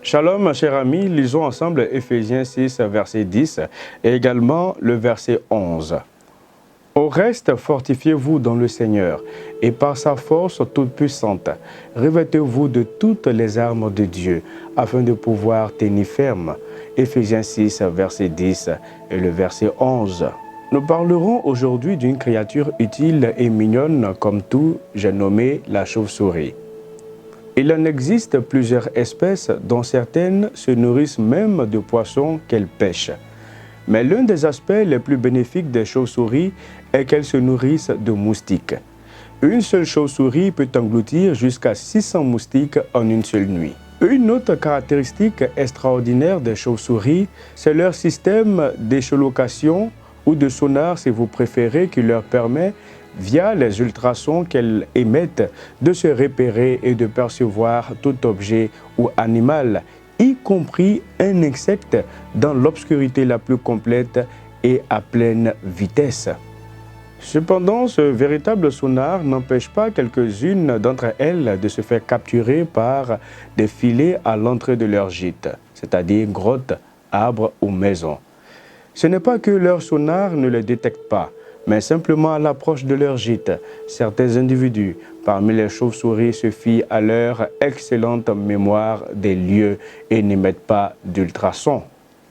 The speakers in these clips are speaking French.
Shalom, chers amis, lisons ensemble Éphésiens 6, verset 10 et également le verset 11. Au reste, fortifiez-vous dans le Seigneur et par sa force toute puissante, revêtez-vous de toutes les armes de Dieu afin de pouvoir tenir ferme. Éphésiens 6, verset 10 et le verset 11. Nous parlerons aujourd'hui d'une créature utile et mignonne comme tout, j'ai nommé la chauve-souris. Il en existe plusieurs espèces dont certaines se nourrissent même de poissons qu'elles pêchent. Mais l'un des aspects les plus bénéfiques des chauves-souris est qu'elles se nourrissent de moustiques. Une seule chauve-souris peut engloutir jusqu'à 600 moustiques en une seule nuit. Une autre caractéristique extraordinaire des chauves-souris, c'est leur système d'écholocation ou de sonar si vous préférez, qui leur permet, via les ultrasons qu'elles émettent, de se repérer et de percevoir tout objet ou animal, y compris un insecte, dans l'obscurité la plus complète et à pleine vitesse. Cependant, ce véritable sonar n'empêche pas quelques-unes d'entre elles de se faire capturer par des filets à l'entrée de leur gîte, c'est-à-dire grottes, arbres ou maisons. Ce n'est pas que leur sonar ne les détecte pas, mais simplement à l'approche de leur gîte. Certains individus parmi les chauves-souris se fient à leur excellente mémoire des lieux et n'émettent pas d'ultrasons.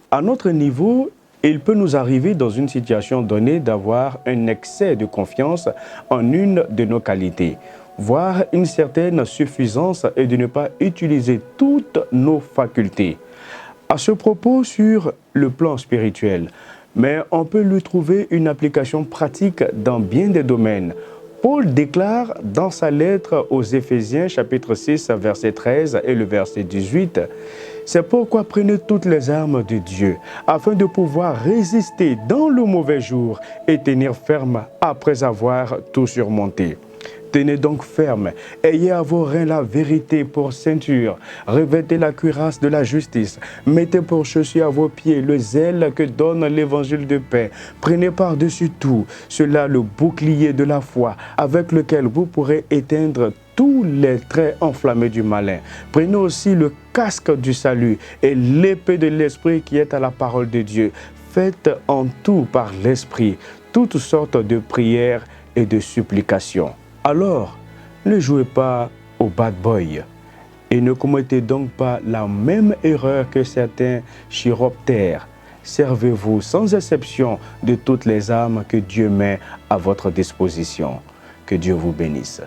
À notre niveau, il peut nous arriver dans une situation donnée d'avoir un excès de confiance en une de nos qualités, voire une certaine suffisance et de ne pas utiliser toutes nos facultés. À ce propos, sur le plan spirituel, mais on peut lui trouver une application pratique dans bien des domaines. Paul déclare dans sa lettre aux Éphésiens, chapitre 6, verset 13 et le verset 18, « C'est pourquoi prenez toutes les armes de Dieu, afin de pouvoir résister dans le mauvais jour et tenir ferme après avoir tout surmonté. » Tenez donc ferme, ayez à vos reins la vérité pour ceinture, revêtez la cuirasse de la justice, mettez pour chaussure à vos pieds le zèle que donne l'évangile de paix. Prenez par-dessus tout cela le bouclier de la foi, avec lequel vous pourrez éteindre tous les traits enflammés du malin. Prenez aussi le casque du salut et l'épée de l'esprit qui est à la parole de Dieu. Faites en tout par l'esprit toutes sortes de prières et de supplications. Alors, ne jouez pas au bad boy et ne commettez donc pas la même erreur que certains chiroptères. Servez-vous sans exception de toutes les armes que Dieu met à votre disposition. Que Dieu vous bénisse.